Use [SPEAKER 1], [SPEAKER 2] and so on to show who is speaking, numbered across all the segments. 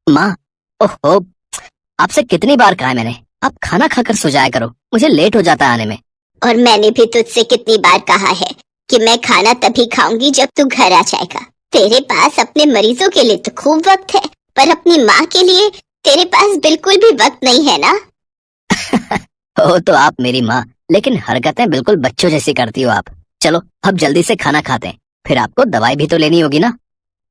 [SPEAKER 1] माँ, ओहो, आपसे कितनी बार कहा है मैंने, आप खाना खाकर सो जाया करो, मुझे लेट हो जाता है आने में।
[SPEAKER 2] और मैंने भी तुझसे कितनी बार कहा है कि मैं खाना तभी खाऊंगी जब तू घर आ जाएगा। तेरे पास अपने मरीजों के लिए तो खूब वक्त है, पर अपनी माँ के लिए तेरे पास बिल्कुल भी वक्त नहीं है ना।
[SPEAKER 1] हो तो आप मेरी माँ, लेकिन हरकतें बिल्कुल बच्चों जैसी करती हो आप। चलो अब जल्दी से खाना खाते हैं, फिर आपको दवाई भी तो लेनी होगी ना।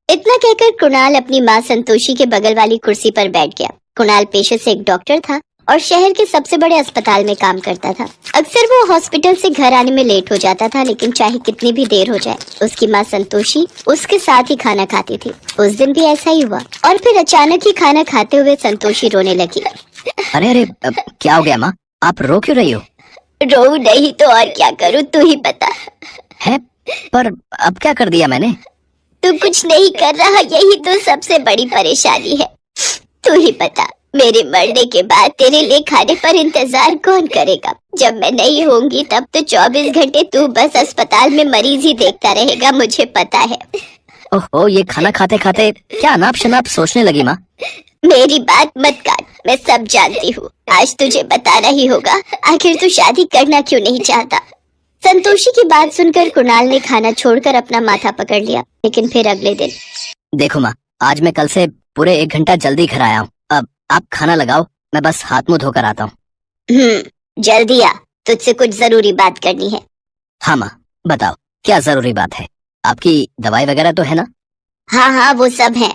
[SPEAKER 2] इतना कहकर कुणाल अपनी माँ संतोषी के बगल वाली कुर्सी पर बैठ गया। कुणाल पेशे से एक डॉक्टर था और शहर के सबसे बड़े अस्पताल में काम करता था। अक्सर वो हॉस्पिटल से घर आने में लेट हो जाता था, लेकिन चाहे कितनी भी देर हो जाए उसकी माँ संतोषी उसके साथ ही खाना खाती थी। उस दिन भी ऐसा ही हुआ और फिर अचानक ही खाना खाते हुए संतोषी रोने लगी।
[SPEAKER 1] अरे अरे, क्या हो गया माँ, आप रो क्यों रही हो?
[SPEAKER 2] रो नहीं तो और क्या करूँ, तू ही बता।
[SPEAKER 1] है, पर अब क्या कर दिया मैंने?
[SPEAKER 2] तू कुछ नहीं कर रहा, यही तो सबसे बड़ी परेशानी है। तू ही बता, मेरे मरने के बाद तेरे लिए खाने पर इंतजार कौन करेगा? जब मैं नहीं होंगी तब तो 24 घंटे तू बस अस्पताल में मरीज ही देखता रहेगा, मुझे पता है।
[SPEAKER 1] ओहो, ये खाना खाते खाते क्या अनाप शनाप सोचने लगी माँ?
[SPEAKER 2] मेरी बात मत काट, मैं सब जानती हूँ। आज तुझे बताना ही होगा, आखिर तू शादी करना क्यों नहीं चाहता? संतोषी की बात सुनकर कुणाल ने खाना छोड़कर अपना माथा पकड़ लिया। लेकिन फिर अगले दिन,
[SPEAKER 1] देखो माँ, आज मैं कल से पूरे 1 घंटा जल्दी घर आया हूँ। अब आप खाना लगाओ, मैं बस हाथ मुंह धोकर आता हूँ।
[SPEAKER 2] जल्दी आ, तुझसे कुछ जरूरी बात करनी है।
[SPEAKER 1] हाँ माँ, बताओ क्या जरूरी बात है? आपकी दवाई वगैरह तो है ना?
[SPEAKER 2] हाँ हाँ, वो सब है।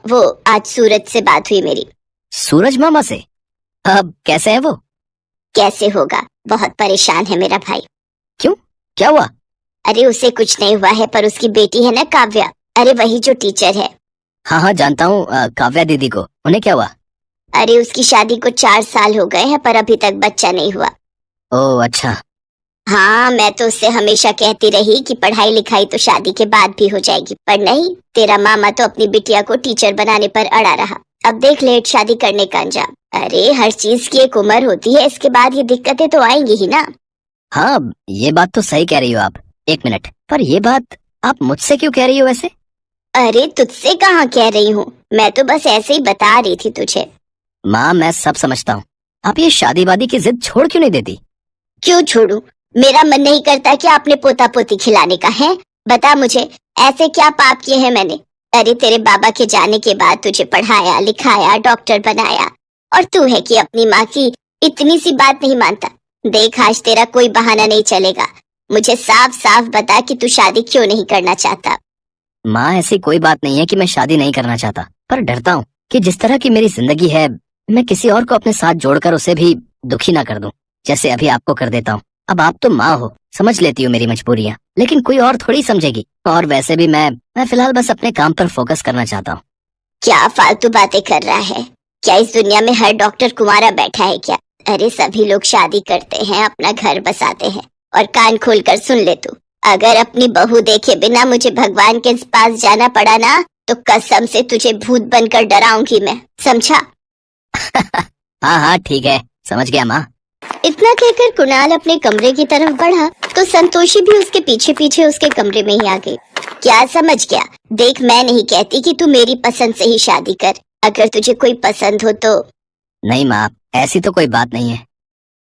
[SPEAKER 2] वो आज सूरज से बात हुई मेरी।
[SPEAKER 1] सूरज मामा से? अब कैसे है वो?
[SPEAKER 2] कैसे होगा, बहुत परेशान है मेरा भाई।
[SPEAKER 1] क्यों, क्या हुआ?
[SPEAKER 2] अरे उसे कुछ नहीं हुआ है, पर उसकी बेटी है ना काव्या, अरे वही जो टीचर है।
[SPEAKER 1] हाँ हाँ जानता हूँ, काव्या दीदी को। उन्हें क्या हुआ?
[SPEAKER 2] अरे उसकी शादी को 4 साल हो गए हैं, पर अभी तक बच्चा नहीं हुआ।
[SPEAKER 1] ओह अच्छा।
[SPEAKER 2] हाँ, मैं तो उससे हमेशा कहती रही कि पढ़ाई लिखाई तो शादी के बाद भी हो जाएगी, पर नहीं, तेरा मामा तो अपनी बिटिया को टीचर बनाने पर अड़ा रहा। अब देख लेट शादी करने का अंजाम। अरे हर चीज की एक उम्र होती है, इसके बाद ये दिक्कतें तो आएंगी ही ना।
[SPEAKER 1] हाँ, ये बात तो सही कह रही हो आप। 1 मिनट, पर ये बात आप मुझसे क्यों कह रही हो वैसे?
[SPEAKER 2] अरे तुझसे कहाँ कह रही हूँ, मैं तो बस ऐसे ही बता रही थी तुझे।
[SPEAKER 1] माँ, मैं सब समझता हूँ, आप ये शादी वादी की जिद छोड़ क्यों नहीं देती?
[SPEAKER 2] क्यों छोड़ू? मेरा मन नहीं करता कि आपने पोता पोती खिलाने का है? बता मुझे, ऐसे क्या पाप किए हैं मैंने? अरे तेरे बाबा के जाने के बाद तुझे पढ़ाया लिखाया, डॉक्टर बनाया, और तू है कि अपनी माँ की इतनी सी बात नहीं मानता। देख आज तेरा कोई बहाना नहीं चलेगा, मुझे साफ साफ बता कि तू शादी क्यों नहीं करना चाहता।
[SPEAKER 1] माँ, ऐसी कोई बात नहीं है कि मैं शादी नहीं करना चाहता, पर डरता हूँ कि जिस तरह की मेरी जिंदगी है, मैं किसी और को अपने साथ जोड़कर उसे भी दुखी ना कर दूं, जैसे अभी आपको कर देता हूँ। अब आप तो माँ हो, समझ लेती हो मेरी मजबूरियाँ, लेकिन कोई और थोड़ी समझेगी। और वैसे भी मैं फिलहाल बस अपने काम पर फोकस करना चाहता हूँ।
[SPEAKER 2] क्या फालतू बातें कर रहा है? क्या इस दुनिया में हर डॉक्टर कुंवारा बैठा है क्या? अरे सभी लोग शादी करते हैं, अपना घर बसाते हैं। और कान खोल कर सुन ले तू, अगर अपनी बहू देखे बिना मुझे भगवान के पास जाना पड़ा ना, तो कसम से तुझे भूत बनकर डराऊंगी मैं, समझा?
[SPEAKER 1] हाँ हाँ ठीक है, समझ गया माँ।
[SPEAKER 2] इतना कहकर कुणाल अपने कमरे की तरफ बढ़ा तो संतोषी भी उसके पीछे पीछे उसके कमरे में ही आ गई। क्या समझ गया? देख मैं नहीं कहती कि तू मेरी पसंद से ही शादी कर, अगर तुझे कोई पसंद हो तो।
[SPEAKER 1] नहीं माँ, ऐसी तो कोई बात नहीं है।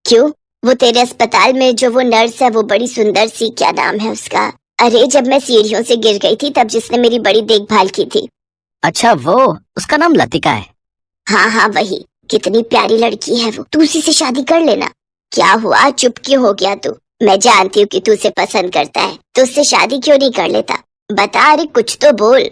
[SPEAKER 2] क्यों? वो तेरे अस्पताल में जो वो नर्स है, वो बड़ी सुंदर सी, क्या नाम है उसका? अरे जब मैं सीढ़ियों से गिर गई थी तब जिसने मेरी बड़ी देखभाल की थी।
[SPEAKER 1] अच्छा वो, उसका नाम लतिका है।
[SPEAKER 2] हाँ हाँ वही, कितनी प्यारी लड़की है वो, तू उसी से शादी कर लेना। क्या हुआ, चुप क्यों हो गया तू? मैं जानती हूँ कि तू उसे पसंद करता है, तो उससे शादी क्यों नहीं कर लेता? बता, अरे कुछ तो बोल।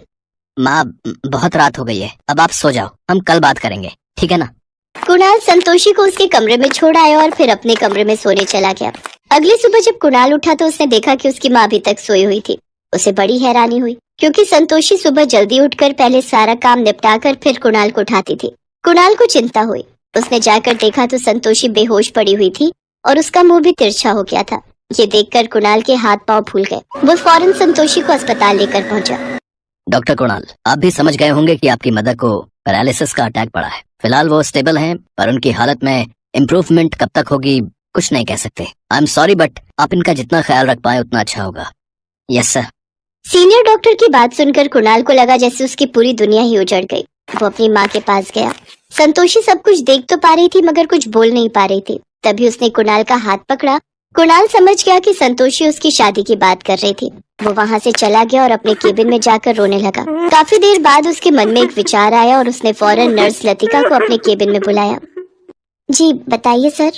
[SPEAKER 1] माँ, बहुत रात हो गई है, अब आप सो जाओ, हम कल बात करेंगे, ठीक है ना?
[SPEAKER 2] कुणाल संतोषी को उसके कमरे में छोड़ आया और फिर अपने कमरे में सोने चला गया। अगली सुबह जब कुणाल उठा तो उसने देखा कि उसकी माँ अभी तक सोई हुई थी। उसे बड़ी हैरानी हुई, क्योंकि संतोषी सुबह जल्दी उठकर पहले सारा काम निपटाकर फिर कुणाल को उठाती थी। कुणाल को चिंता हुई, उसने जाकर देखा तो संतोषी बेहोश पड़ी हुई थी और उसका मुंह भी तिरछा हो गया था। ये देखकर कुणाल के हाथ पांव फूल गए। वो फौरन संतोषी को अस्पताल लेकर पहुंचा।
[SPEAKER 1] डॉक्टर कुणाल, आप भी समझ गए होंगे कि आपकी मदर को पैरालिसिस का अटैक पड़ा है। फिलहाल वो स्टेबल हैं, पर उनकी हालत में इम्प्रूवमेंट कब तक होगी कुछ नहीं कह सकते। आई एम सॉरी, बट आप इनका जितना ख्याल रख पाए उतना अच्छा होगा। Yes sir.
[SPEAKER 2] सीनियर डॉक्टर की बात सुनकर कुणाल को लगा जैसे उसकी पूरी दुनिया ही उजड़ गई। वो अपनी माँ के पास गया। संतोषी सब कुछ देख तो पा रही थी मगर कुछ बोल नहीं पा रही थी। तभी उसने कुणाल का हाथ पकड़ा। कुणाल समझ गया कि संतोषी उसकी शादी की बात कर रही थी। वो वहाँ से चला गया और अपने केबिन में जाकर रोने लगा। काफी देर बाद उसके मन में एक विचार आया और उसने फौरन नर्स लतिका को अपने केबिन में बुलाया। जी बताइए सर।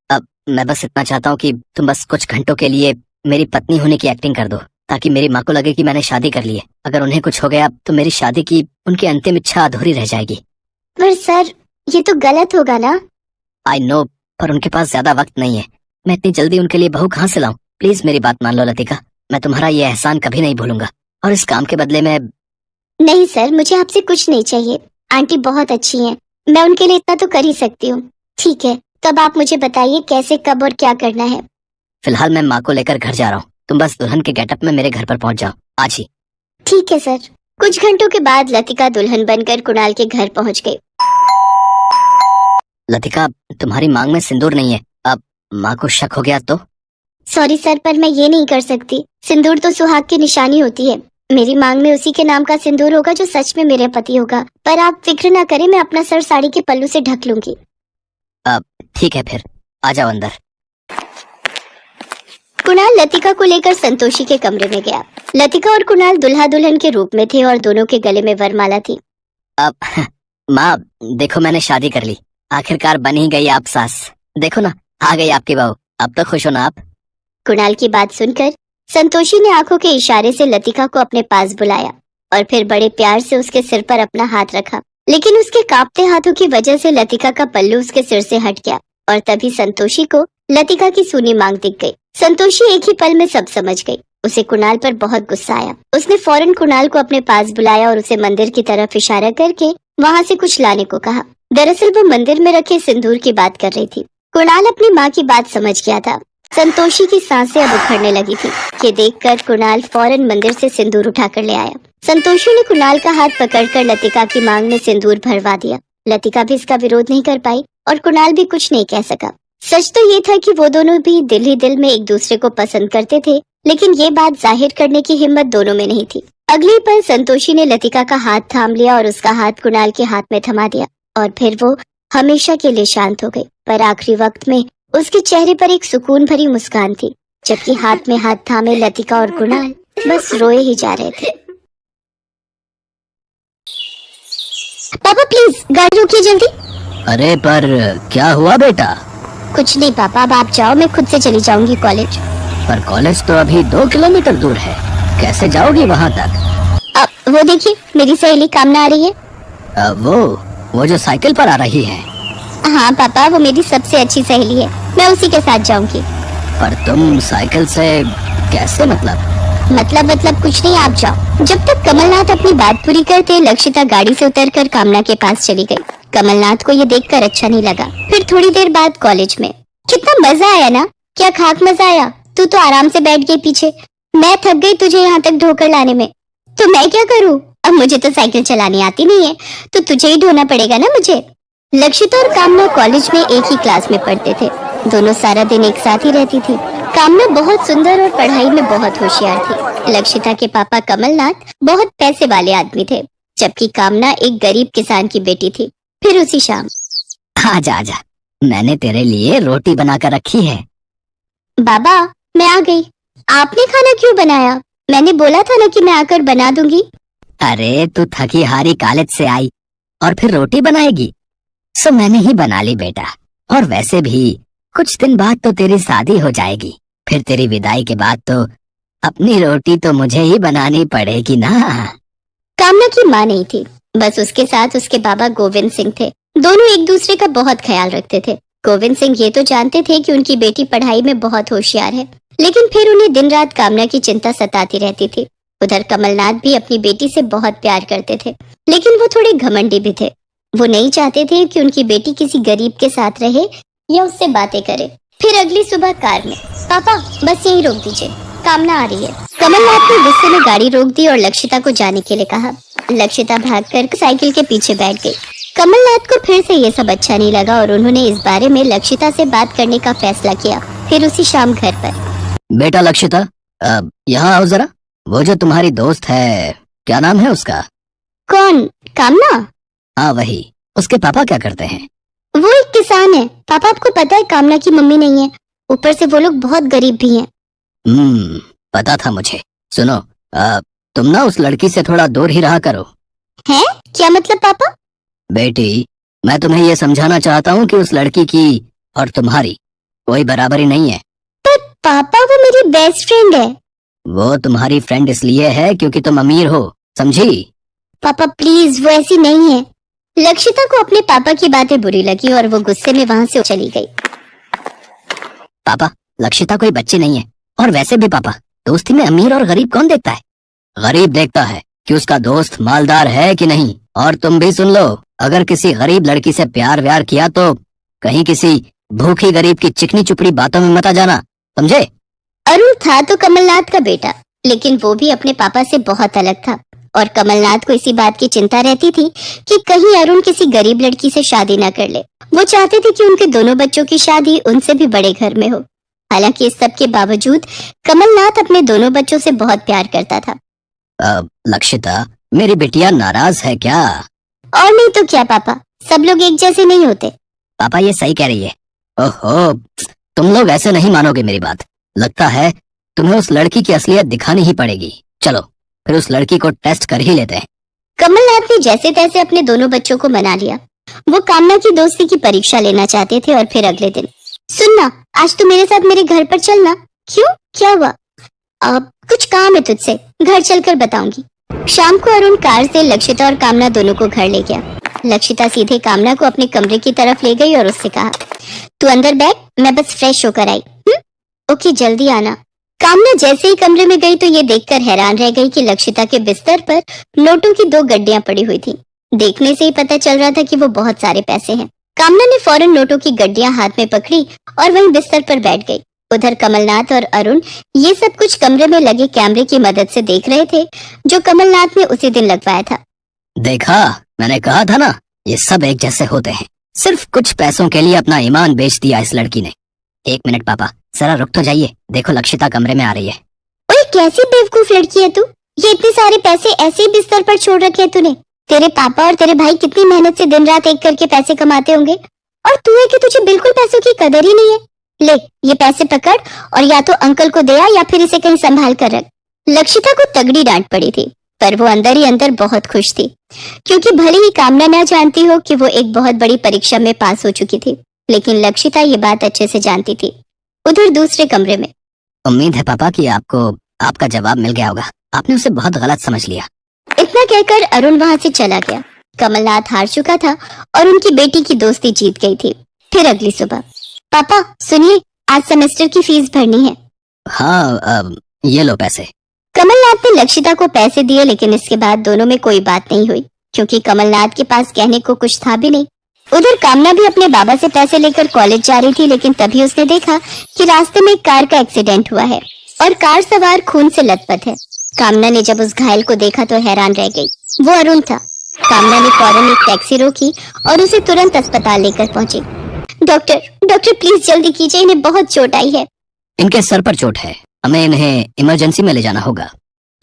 [SPEAKER 1] अब मैं बस इतना चाहता हूँ कि तुम बस कुछ घंटों के लिए मेरी पत्नी होने की एक्टिंग कर दो, ताकि मेरी माँ को लगे कि मैंने शादी कर ली है। अगर उन्हें कुछ हो गया तो मेरी शादी की उनकी अंतिम इच्छा अधूरी रह जाएगी।
[SPEAKER 2] पर सर ये तो गलत होगा ना।
[SPEAKER 1] आई नो, पर उनके पास ज्यादा वक्त नहीं है। मैं इतनी जल्दी उनके लिए बहू कहाँ से लाऊं? प्लीज मेरी बात मान लो लतिका, मैं तुम्हारा ये एहसान कभी नहीं भूलूंगा और इस काम के बदले में।
[SPEAKER 2] नहीं सर, मुझे आपसे कुछ नहीं चाहिए। आंटी बहुत अच्छी हैं, मैं उनके लिए इतना तो कर ही सकती हूँ। ठीक है, तब आप मुझे बताइए कैसे, कब और क्या करना है।
[SPEAKER 1] फिलहाल मैं माँ को लेकर घर जा रहा हूँ, तुम बस दुल्हन के गेटअप में मेरे घर पर पहुंच जाओ आज ही।
[SPEAKER 2] ठीक है सर। कुछ घंटों के बाद लतिका दुल्हन बनकर कुणाल के घर पहुंच गई।
[SPEAKER 1] लतिका, तुम्हारी मांग में सिंदूर नहीं है। अब माँ को शक हो गया तो?
[SPEAKER 2] सॉरी सर, पर मैं ये नहीं कर सकती। सिंदूर तो सुहाग की निशानी होती है। मेरी मांग में उसी के नाम का सिंदूर होगा जो सच में मेरे पति होगा। पर आप फिक्र ना करें, मैं अपना सर साड़ी के पल्लू से ढक लूंगी।
[SPEAKER 1] अब ठीक है, फिर आ जाओ अंदर।
[SPEAKER 2] कुणाल लतिका को लेकर संतोषी के कमरे में गया। लतिका और कुणाल दुल्हा दुल्हन के रूप में थे और दोनों के गले में वरमाला थी।
[SPEAKER 1] अब माँ देखो, मैंने शादी कर ली। आखिरकार बन ही गई आप सास। देखो ना, आ गई आपकी बहू। अब तो खुश हो ना आप?
[SPEAKER 2] कुणाल की बात सुनकर संतोषी ने आंखों के इशारे से लतिका को अपने पास बुलाया और फिर बड़े प्यार से उसके सिर पर अपना हाथ रखा। लेकिन उसके कांपते हाथों की वजह से लतिका का पल्लू उसके सिर से हट गया और तभी संतोषी को लतिका की सूनी मांग दिख गई। संतोषी एक ही पल में सब समझ गई। उसे कुणाल पर बहुत गुस्सा आया। उसने फौरन कुणाल को अपने पास बुलाया और उसे मंदिर की तरफ इशारा करके वहाँ से कुछ लाने को कहा। दरअसल वो मंदिर में रखे सिंदूर की बात कर रही थी। कुणाल अपनी माँ की बात समझ गया था। संतोषी की सांसें अब उखड़ने लगी थी। ये देखकर कुणाल फौरन मंदिर से सिंदूर उठाकर ले आया। संतोषी ने कुणाल का हाथ पकड़कर लतिका की मांग में सिंदूर भरवा दिया। लतिका भी इसका विरोध नहीं कर पाई और कुणाल भी कुछ नहीं कह सका। सच तो ये था कि वो दोनों भी दिल ही दिल में एक दूसरे को पसंद करते थे, लेकिन ये बात जाहिर करने की हिम्मत दोनों में नहीं थी। अगले पल संतोषी ने लतिका का हाथ थाम लिया और उसका हाथ कुणाल के हाथ में थमा दिया और फिर वो हमेशा के लिए शांत हो गई। पर आखिरी वक्त में उसके चेहरे पर एक सुकून भरी मुस्कान थी, जबकि हाथ में हाथ थामे लतिका और कुणाल बस रोए ही जा रहे थे। पापा प्लीज गाड़ी रोकिए जल्दी।
[SPEAKER 1] अरे पर क्या हुआ बेटा?
[SPEAKER 2] कुछ नहीं पापा, अब आप जाओ, मैं खुद से चली जाऊंगी कॉलेज।
[SPEAKER 1] पर कॉलेज तो अभी 2 किलोमीटर दूर है, कैसे जाओगी वहाँ तक?
[SPEAKER 2] अब वो देखिए, मेरी सहेली कामना आ रही है।
[SPEAKER 1] वो जो साइकिल पर आ रही है?
[SPEAKER 2] हाँ पापा, वो मेरी सबसे अच्छी सहेली है, मैं उसी के साथ जाऊंगी।
[SPEAKER 1] पर तुम साइकिल से कैसे?
[SPEAKER 2] मतलब कुछ नहीं, आप जाओ। जब तक कमलनाथ अपनी बात पूरी करते, लक्षिता गाड़ी से उतरकर कामना के पास चली गई। कमलनाथ को ये देखकर अच्छा नहीं लगा। फिर थोड़ी देर बाद कॉलेज में कितना मजा आया ना। क्या खाक मजा आया, तू तो आराम से बैठ गई पीछे। मैं थक गई तुझे यहाँ तक ढोकर लाने में, तो मैं क्या करूँ? अब मुझे तो साइकिल चलानी आती नहीं है, तो तुझे ही ढोना पड़ेगा ना मुझे। लक्षिता और कामना कॉलेज में एक ही क्लास में पढ़ते थे। दोनों सारा दिन एक साथ ही रहती थी। कामना बहुत सुंदर और पढ़ाई में बहुत होशियार थी। लक्षिता के पापा कमलनाथ बहुत पैसे वाले आदमी थे, जबकि कामना एक गरीब किसान की बेटी थी। फिर उसी शाम,
[SPEAKER 1] आजा आजा, मैंने तेरे लिए रोटी बनाकर रखी है।
[SPEAKER 2] बाबा मैं आ गई। आपने खाना क्यों बनाया? मैंने बोला था ना कि मैं आकर बना दूंगी।
[SPEAKER 1] अरे तू थकी हारी कॉलेज से आई और फिर रोटी बनाएगी, सो मैंने ही बना ली बेटा। और वैसे भी कुछ दिन बाद तो तेरी शादी हो जाएगी, फिर तेरी विदाई के बाद तो अपनी रोटी तो मुझे ही बनानी पड़ेगी ना।
[SPEAKER 2] कामना की माँ नहीं थी, बस उसके साथ उसके बाबा गोविंद सिंह थे। दोनों एक दूसरे का बहुत ख्याल रखते थे। गोविंद सिंह ये तो जानते थे कि उनकी बेटी पढ़ाई में बहुत होशियार है, लेकिन फिर उन्हें दिन रात कामना की चिंता सताती रहती थी। उधर कमलनाथ भी अपनी बेटी से बहुत प्यार करते थे, लेकिन वो थोड़े घमंडी भी थे। वो नहीं चाहते थे कि उनकी बेटी किसी गरीब के साथ रहे या उससे बातें करे। फिर अगली सुबह कार में, पापा बस यहीं रोक दीजिए, कामना आ रही है। कमलनाथ ने गुस्से में गाड़ी रोक दी और लक्षिता को जाने के लिए कहा। लक्षिता भागकर साइकिल के पीछे बैठ गई। कमलनाथ को फिर से ये सब अच्छा नहीं लगा और उन्होंने इस बारे में लक्षिता से बात करने का फैसला किया। फिर उसी शाम घर पर,
[SPEAKER 1] बेटा लक्षिता, यहाँ आओ जरा। वो जो तुम्हारी दोस्त है, क्या नाम है उसका?
[SPEAKER 2] कौन? कामना?
[SPEAKER 1] हाँ वही। उसके पापा क्या करते हैं?
[SPEAKER 2] वो एक किसान है। पापा, आपको पता है कामना की मम्मी नहीं है, ऊपर से वो लोग बहुत गरीब भी हैं।
[SPEAKER 1] पता था मुझे। सुनो, तुम ना उस लड़की से थोड़ा दूर ही रहा करो।
[SPEAKER 2] है? क्या मतलब पापा?
[SPEAKER 1] बेटी, मैं तुम्हें ये समझाना चाहता हूँ कि उस लड़की की और तुम्हारी कोई बराबरी नहीं है।
[SPEAKER 2] पर पापा, वो मेरी बेस्ट फ्रेंड है।
[SPEAKER 1] वो तुम्हारी फ्रेंड इसलिए है क्योंकि तुम अमीर हो, समझी?
[SPEAKER 2] पापा प्लीज, वो ऐसी नहीं है। लक्षिता को अपने पापा की बातें बुरी लगी और वो गुस्से में वहां से चली गई।
[SPEAKER 1] पापा, लक्षिता कोई बच्ची नहीं है। और वैसे भी पापा, दोस्ती में अमीर और गरीब कौन देखता है? गरीब देखता है कि उसका दोस्त मालदार है कि नहीं। और तुम भी सुन लो, अगर किसी गरीब लड़की से प्यार व्यार किया तो कहीं किसी भूखी गरीब की चिकनी चुपड़ी बातों में मत आ जाना, समझे?
[SPEAKER 2] अरुण था तो कमलनाथ का बेटा, लेकिन वो भी अपने पापा से बहुत अलग था। और कमलनाथ को इसी बात की चिंता रहती थी कि कहीं अरुण किसी गरीब लड़की से शादी ना कर ले। वो चाहते थे कि उनके दोनों बच्चों की शादी उनसे भी बड़े घर में हो। हालांकि इस सब के बावजूद कमलनाथ अपने दोनों बच्चों से बहुत प्यार करता था।
[SPEAKER 1] लक्षिता, मेरी बिटिया नाराज है क्या?
[SPEAKER 2] और नहीं तो क्या पापा, सब लोग एक जैसे नहीं होते।
[SPEAKER 1] पापा ये सही कह रही है। ओहो, तुम लोग ऐसे नहीं मानोगे मेरी बात। लगता है तुम्हें उस लड़की की असलियत दिखानी ही पड़ेगी। चलो फिर उस लड़की को टेस्ट कर ही लेते हैं।
[SPEAKER 2] कमलनाथ ने जैसे तैसे अपने दोनों बच्चों को मना लिया। वो कामना की दोस्ती की परीक्षा लेना चाहते थे। और फिर अगले दिन, सुनना, आज तू मेरे साथ मेरे घर पर चलना। क्यों, क्या हुआ? अब कुछ काम है तुझसे, घर चलकर बताऊंगी। शाम को अरुण कार से लक्षिता और कामना दोनों को घर ले गया। लक्षिता सीधे कामना को अपने कमरे की तरफ ले गई और उससे कहा, तू अंदर बैठ, मैं बस फ्रेश होकर आई। ओके, जल्दी आना। कामना जैसे ही कमरे में गई तो ये देखकर हैरान रह गई कि लक्षिता के बिस्तर पर नोटों की 2 गड्डियां पड़ी हुई थी। देखने से ही पता चल रहा था कि वो बहुत सारे पैसे हैं। कामना ने फौरन नोटों की गड्डियां हाथ में पकड़ी और वहीं बिस्तर पर बैठ गई। उधर कमलनाथ और अरुण ये सब कुछ कमरे में लगे कैमरे की मदद से देख रहे थे, जो कमलनाथ ने उसी दिन लगवाया था।
[SPEAKER 1] देखा, मैंने कहा था ना, ये सब एक जैसे होते हैं। सिर्फ कुछ पैसों के लिए अपना ईमान बेच दिया इस लड़की ने। 1 मिनट पापा, जरा रुक तो जाइए। देखो लक्षिता कमरे में आ रही है।
[SPEAKER 2] ओए, कैसी बेवकूफ लड़की है तू। ये इतने सारे पैसे ऐसे ही बिस्तर पर छोड़ रखे हैं तूने। तेरे पापा और तेरे भाई कितनी मेहनत से दिन रात एक करके पैसे कमाते होंगे, और तू है कि तुझे बिल्कुल पैसों की कदर ही नहीं है। ले, ये पैसे पकड़ और या तो अंकल को दे आ या फिर इसे कहीं संभाल कर रख। लक्षिता को तगड़ी डांट पड़ी थी, पर वो अंदर ही अंदर बहुत खुश थी, क्योंकि भले ही कामना न जानती हो कि वो एक बहुत बड़ी परीक्षा में पास हो चुकी थी, लेकिन लक्षिता ये बात अच्छे से जानती थी। उधर दूसरे कमरे में,
[SPEAKER 1] उम्मीद है पापा कि आपको आपका जवाब मिल गया होगा। आपने उसे बहुत गलत समझ लिया।
[SPEAKER 2] इतना कहकर अरुण वहां से चला गया। कमलनाथ हार चुका था और उनकी बेटी की दोस्ती जीत गई थी। फिर अगली सुबह, पापा सुनिए, आज सेमेस्टर की फीस भरनी है।
[SPEAKER 1] हाँ, ये लो पैसे।
[SPEAKER 2] कमलनाथ ने लक्षिता को पैसे दिए, लेकिन इसके बाद दोनों में कोई बात नहीं हुई, क्योंकि कमलनाथ के पास कहने को कुछ था भी नहीं। उधर कामना भी अपने बाबा से पैसे लेकर कॉलेज जा रही थी, लेकिन तभी उसने देखा कि रास्ते में एक कार का एक्सीडेंट हुआ है और कार सवार खून से लथपथ है। कामना ने जब उस घायल को देखा तो हैरान रह गई। वो अरुण था। कामना ने फौरन एक टैक्सी रोकी और उसे तुरंत अस्पताल लेकर पहुंची। डॉक्टर, डॉक्टर प्लीज जल्दी कीजिए, इन्हें बहुत चोट आई है।
[SPEAKER 1] इनके सर पर चोट है, हमें इन्हें इमरजेंसी में ले जाना होगा।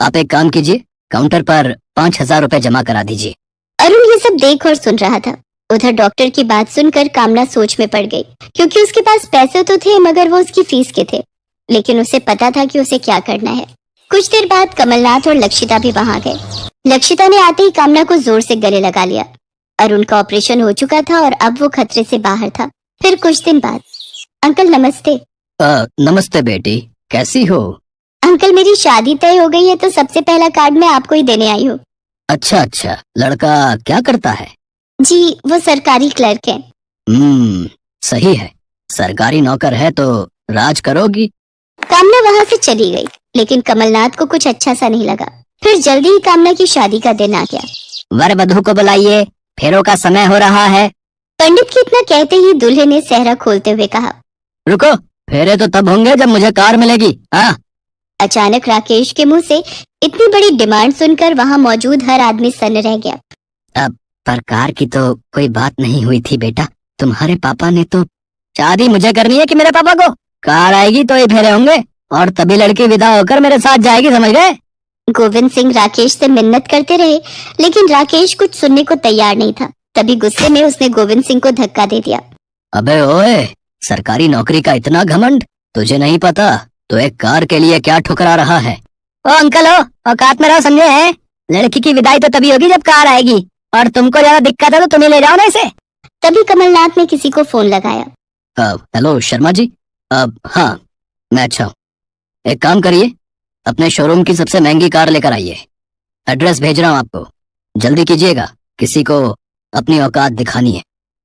[SPEAKER 1] आप एक काम कीजिए, काउंटर पर 5,000 रुपए जमा करा दीजिए।
[SPEAKER 2] अरुण ये सब देख और सुन रहा था। उधर डॉक्टर की बात सुनकर कामना सोच में पड़ गई, क्योंकि उसके पास पैसे तो थे मगर वो उसकी फीस के थे, लेकिन उसे पता था कि उसे क्या करना है। कुछ देर बाद कमलनाथ और लक्षिता भी वहां गए। लक्षिता ने आते ही कामना को जोर से गले लगा लिया। अरुण का ऑपरेशन हो चुका था और अब वो खतरे से बाहर था। फिर कुछ दिन बाद, अंकल नमस्ते।
[SPEAKER 1] नमस्ते बेटी, कैसी हो?
[SPEAKER 2] अंकल मेरी शादी तय हो गई है, तो सबसे पहला कार्ड मैं आपको ही देने आई हूँ।
[SPEAKER 1] अच्छा, लड़का क्या करता है?
[SPEAKER 2] जी, वो सरकारी क्लर्क है।
[SPEAKER 1] सही है, सरकारी नौकर है तो राज करोगी।
[SPEAKER 2] कामना वहां से चली गई, लेकिन कमलनाथ को कुछ अच्छा सा नहीं लगा। फिर जल्दी ही कामना की शादी का दिन आ गया।
[SPEAKER 1] वर वधू को बुलाइए, फेरों का समय हो रहा है।
[SPEAKER 2] पंडित के इतना कहते ही दूल्हे ने सेहरा खोलते हुए कहा,
[SPEAKER 1] रुको, फेरे तो तब होंगे जब मुझे कार मिलेगी। हाँ।
[SPEAKER 2] अचानक राकेश के मुंह से इतनी बड़ी डिमांड सुनकर वहां मौजूद हर आदमी सन्न रह गया।
[SPEAKER 1] अब पर कार की तो कोई बात नहीं हुई थी बेटा, तुम्हारे पापा ने तो शादी मुझे करनी है कि मेरे पापा को? कार आएगी तो ये फेरे होंगे और तभी लड़की विदा होकर मेरे साथ जाएगी, समझ गए?
[SPEAKER 2] गोविंद सिंह राकेश से मिन्नत करते रहे, लेकिन राकेश कुछ सुनने को तैयार नहीं था। तभी गुस्से में उसने गोविंद सिंह को धक्का दे दिया।
[SPEAKER 1] अबे ओए, सरकारी नौकरी का इतना घमंड, तुझे नहीं पता तो एक कार के लिए क्या ठुकरा रहा है। ओ अंकल हो, औकात में रहो, समझे हैं? लड़की की विदाई तो तभी होगी जब कार आएगी, और तुमको ज्यादा दिक्कत है तो तुम्हें ले जाओ ना इसे।
[SPEAKER 2] तभी कमलनाथ ने किसी को फोन लगाया।
[SPEAKER 1] हेलो शर्मा जी। हाँ, मैं अच्छा हूँ। एक काम करिए, अपने शोरूम की सबसे महंगी कार लेकर आइए। एड्रेस भेज रहा हूँ आपको, जल्दी कीजिएगा, किसी को अपनी औकात दिखानी है।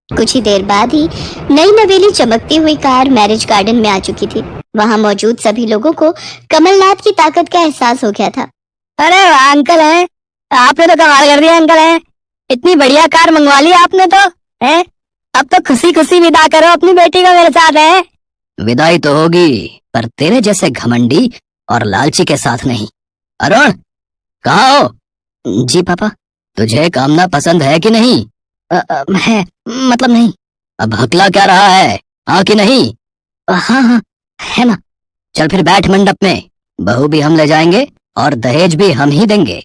[SPEAKER 2] कुछ ही देर बाद ही नई नवेली चमकती हुई कार मैरिज गार्डन में आ चुकी थी। वहां मौजूद सभी लोगों को कमलनाथ की ताकत का एहसास हो गया था।
[SPEAKER 1] अरे वाह अंकल हैं, आपने तो कमाल कर दिया अंकल हैं, इतनी बढ़िया कार मंगवा ली आपने तो, हैं? अब तो खुशी खुशी विदा करो अपनी बेटी को मेरे साथ, है? विदाई तो होगी, पर तेरे जैसे घमंडी और लालची के साथ नहीं। अरुण, कहाँ हो? जी पापा। तुझे कामना पसंद है कि नहीं? है, मतलब नहीं। अब हकला क्या रहा है, हाँ कि नहीं? हाँ हाँ, है ना। चल फिर बैठ मंडप में, बहू भी हम ले जाएंगे और दहेज भी हम ही देंगे।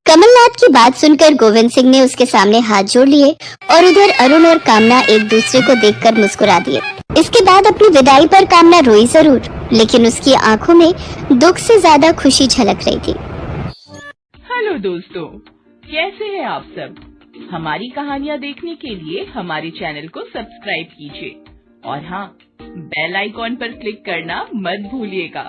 [SPEAKER 2] कमलनाथ की बात सुनकर गोविंद सिंह ने उसके सामने हाथ जोड़ लिए और उधर अरुण और कामना एक दूसरे को देखकर मुस्कुरा दिए। इसके बाद अपनी विदाई पर कामना रोई जरूर, लेकिन उसकी आंखों में दुख से ज्यादा खुशी झलक रही थी।
[SPEAKER 3] हेलो दोस्तों, कैसे हैं आप सब? हमारी कहानियाँ देखने के लिए हमारे चैनल को सब्सक्राइब कीजिए और हाँ, बेल आइकॉन पर क्लिक करना मत भूलिएगा।